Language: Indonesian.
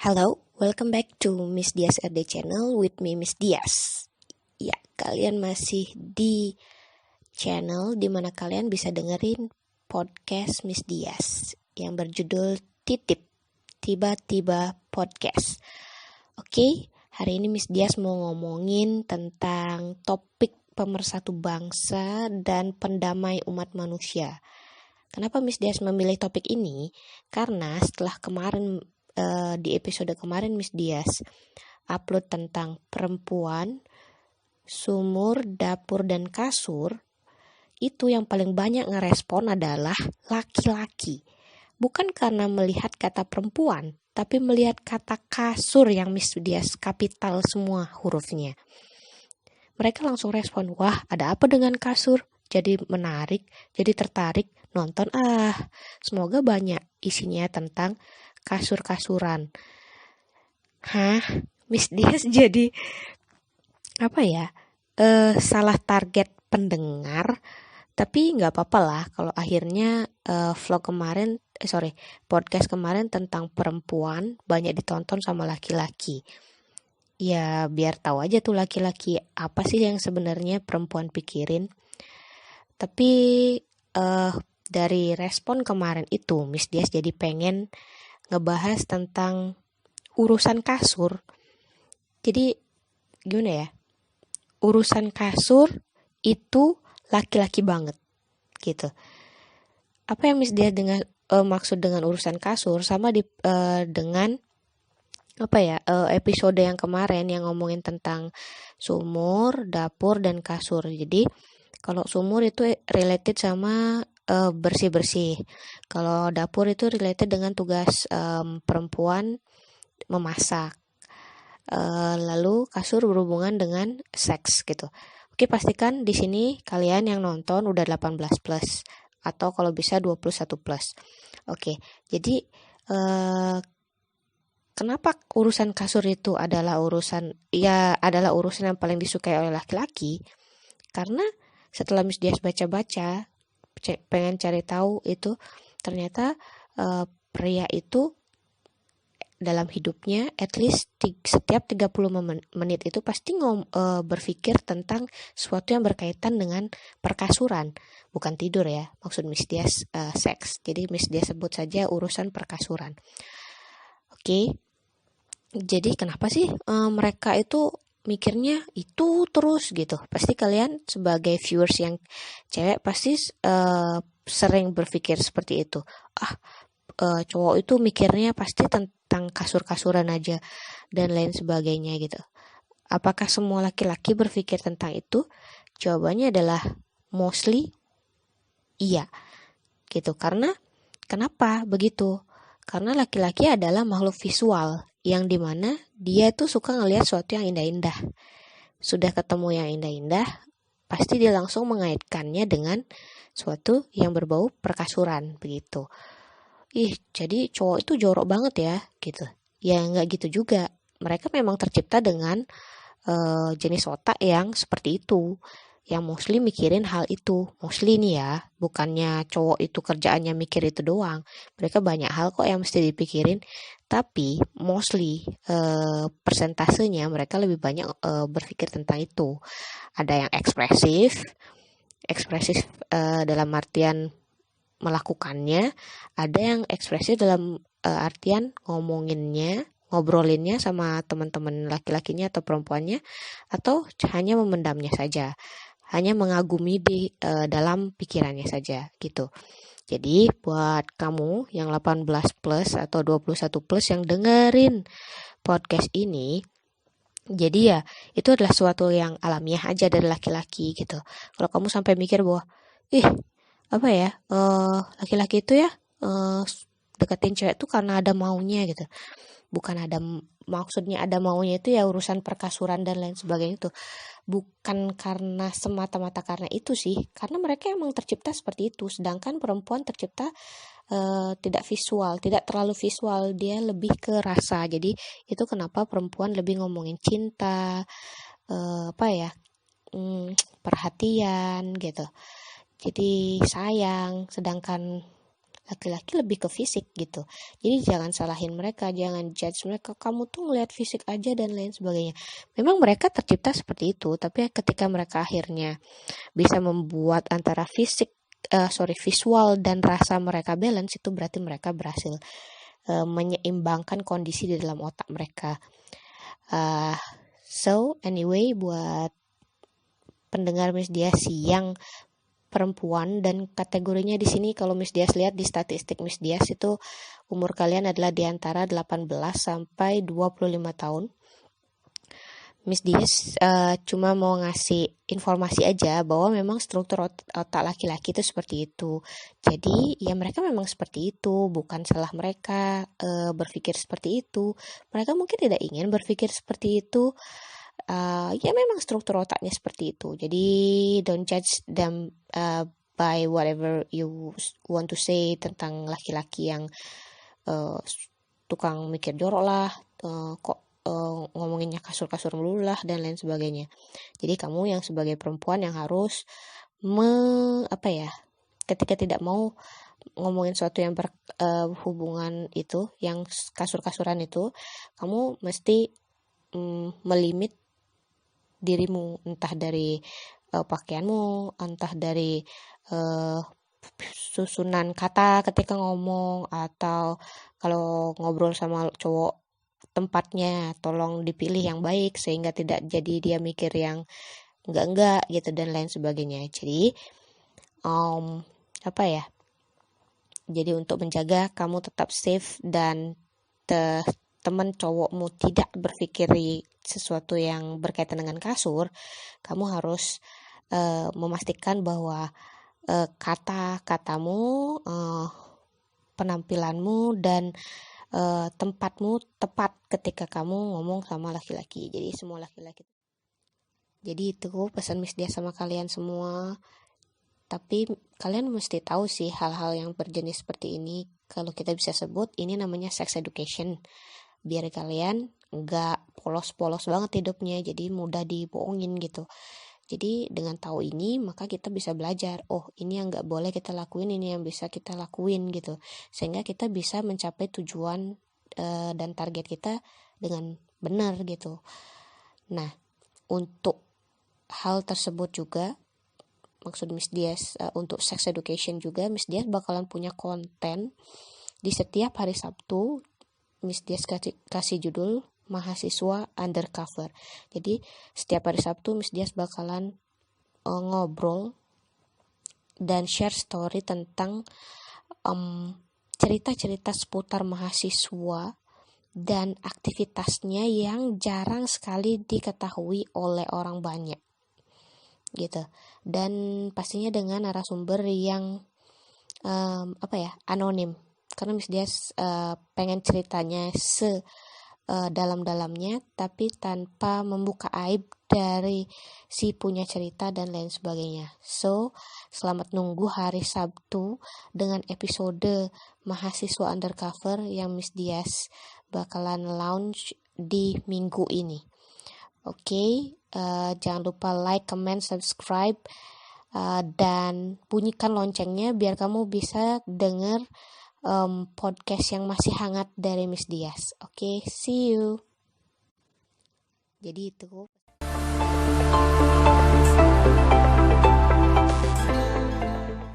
Hello, welcome back to Miss Dias RD Channel with me Miss Dias. Ya, kalian masih di channel dimana kalian bisa dengerin podcast Miss Dias yang berjudul Titip Tiba-Tiba Podcast. Oke, hari ini Miss Dias mau ngomongin tentang topik pemersatu bangsa dan pendamai umat manusia. Kenapa Miss Dias memilih topik ini? Karena setelah kemarin di episode kemarin Miss Dias upload tentang perempuan, sumur, dapur, dan kasur, itu yang paling banyak ngerespon adalah laki-laki. Bukan karena melihat kata perempuan, tapi melihat kata kasur yang Miss Dias kapital semua hurufnya. Mereka langsung respon, wah ada apa dengan kasur? Jadi menarik, jadi tertarik nonton. Semoga banyak isinya tentang kasur-kasuran. Miss Dias jadi salah target pendengar. Tapi nggak apa-apa lah kalau akhirnya podcast kemarin tentang perempuan banyak ditonton sama laki-laki. Ya biar tahu aja tuh laki-laki apa sih yang sebenarnya perempuan pikirin. Tapi dari respon kemarin itu Miss Dias jadi pengen ngebahas tentang urusan kasur. Jadi gimana ya? Urusan kasur itu laki-laki banget gitu. Apa yang Miss Dias maksud dengan urusan kasur sama dengan episode yang kemarin yang ngomongin tentang sumur, dapur, dan kasur. Jadi kalau sumur itu related sama bersih-bersih. Kalau dapur itu related dengan tugas perempuan memasak. Lalu kasur berhubungan dengan seks gitu. Oke, pastikan di sini kalian yang nonton udah 18 plus atau kalau bisa 21 plus. Oke, jadi kenapa urusan kasur itu adalah urusan yang paling disukai oleh laki-laki? Karena setelah Miss Dias baca-baca, pengen cari tahu itu ternyata pria itu dalam hidupnya at least setiap 30 menit itu pasti berpikir tentang sesuatu yang berkaitan dengan perkasuran, bukan tidur ya. Maksud Miss Dias seks. Jadi Miss Dias sebut saja urusan perkasuran. Oke. Jadi kenapa sih mereka itu mikirnya itu terus gitu? Pasti kalian sebagai viewers yang cewek pasti sering berpikir seperti itu. Cowok itu mikirnya pasti tentang kasur-kasuran aja dan lain sebagainya gitu. Apakah semua laki-laki berpikir tentang itu? Jawabannya adalah mostly iya gitu. Karena kenapa begitu? Karena laki-laki adalah makhluk visual yang dimana dia tuh suka ngelihat sesuatu yang indah-indah. Sudah ketemu yang indah-indah, pasti dia langsung mengaitkannya dengan sesuatu yang berbau perkasuran begitu. Jadi cowok itu jorok banget ya gitu. Ya nggak gitu juga. Mereka memang tercipta dengan jenis otak yang seperti itu, yang mostly mikirin hal itu. Mostly nih ya, bukannya cowok itu kerjaannya mikir itu doang. Mereka banyak hal kok yang mesti dipikirin. Tapi mostly persentasenya mereka lebih banyak berpikir tentang itu. Ada yang ekspresif dalam artian melakukannya, ada yang ekspresif dalam artian ngobrolinnya sama teman-teman laki-lakinya atau perempuannya, atau hanya memendamnya saja, hanya mengagumi di dalam pikirannya saja gitu. Jadi buat kamu yang 18 plus atau 21 plus yang dengerin podcast ini, jadi ya itu adalah suatu yang alamiah aja dari laki-laki gitu. Kalau kamu sampai mikir bahwa laki-laki itu ya deketin cewek tuh karena ada maunya gitu, bukan maksudnya ada maunya itu ya urusan perkasuran dan lain sebagainya itu, bukan karena semata-mata karena itu sih, karena mereka emang tercipta seperti itu. Sedangkan perempuan tercipta tidak visual, tidak terlalu visual, dia lebih ke rasa. Jadi itu kenapa perempuan lebih ngomongin cinta, perhatian gitu, jadi sayang. Sedangkan laki-laki lebih ke fisik gitu. Jadi jangan salahin mereka, jangan judge mereka, kamu tuh ngeliat fisik aja dan lain sebagainya. Memang mereka tercipta seperti itu, tapi ketika mereka akhirnya bisa membuat antara visual dan rasa mereka balance, itu berarti mereka berhasil menyeimbangkan kondisi di dalam otak mereka. So anyway, buat pendengar Miss Dias yang perempuan, dan kategorinya di sini kalau Miss Dias lihat di statistik Miss Dias itu umur kalian adalah di antara 18 sampai 25 tahun. Miss Dias cuma mau ngasih informasi aja bahwa memang struktur otak laki-laki itu seperti itu. Jadi ya mereka memang seperti itu, bukan salah mereka berpikir seperti itu. Mereka mungkin tidak ingin berpikir seperti itu. Ya memang struktur otaknya seperti itu. Jadi don't judge them by whatever you want to say tentang laki-laki yang tukang mikir jorok lah, kok ngomonginnya kasur-kasur melulu lah dan lain sebagainya. Jadi kamu yang sebagai perempuan yang harus ketika tidak mau ngomongin sesuatu yang berhubungan itu, yang kasur-kasuran itu, kamu mesti melimit dirimu, entah dari pakaianmu, entah dari susunan kata ketika ngomong, atau kalau ngobrol sama cowok tempatnya tolong dipilih yang baik sehingga tidak jadi dia mikir yang enggak gitu dan lain sebagainya. Jadi jadi untuk menjaga kamu tetap safe dan teman cowokmu tidak berpikir sesuatu yang berkaitan dengan kasur, kamu harus memastikan bahwa kata-katamu, penampilanmu, dan tempatmu tepat ketika kamu ngomong sama laki-laki. Jadi semua laki-laki. Jadi itu pesan Miss Dia sama kalian semua. Tapi kalian mesti tahu sih hal-hal yang berjenis seperti ini. Kalau kita bisa sebut, ini namanya sex education. Biar kalian nggak polos-polos banget hidupnya, jadi mudah dibohongin gitu. Jadi dengan tahu ini, maka kita bisa belajar, oh ini yang nggak boleh kita lakuin, ini yang bisa kita lakuin gitu. Sehingga kita bisa mencapai tujuan dan target kita dengan benar gitu. Nah, untuk hal tersebut juga, maksud Miss Dias untuk sex education juga, Miss Dias bakalan punya konten di setiap hari Sabtu. Miss Dias kasih judul Mahasiswa Undercover. Jadi setiap hari Sabtu Miss Dias bakalan ngobrol dan share story tentang cerita-cerita seputar mahasiswa dan aktivitasnya yang jarang sekali diketahui oleh orang banyak gitu. Dan pastinya dengan narasumber yang anonim. Karena Miss Dias pengen ceritanya dalam-dalamnya, tapi tanpa membuka aib dari si punya cerita dan lain sebagainya. So, selamat nunggu hari Sabtu dengan episode Mahasiswa Undercover yang Miss Dias bakalan launch di minggu ini. Oke, jangan lupa like, comment, subscribe, dan bunyikan loncengnya biar kamu bisa dengar podcast yang masih hangat dari Miss Dias. Oke, see you. Jadi itu.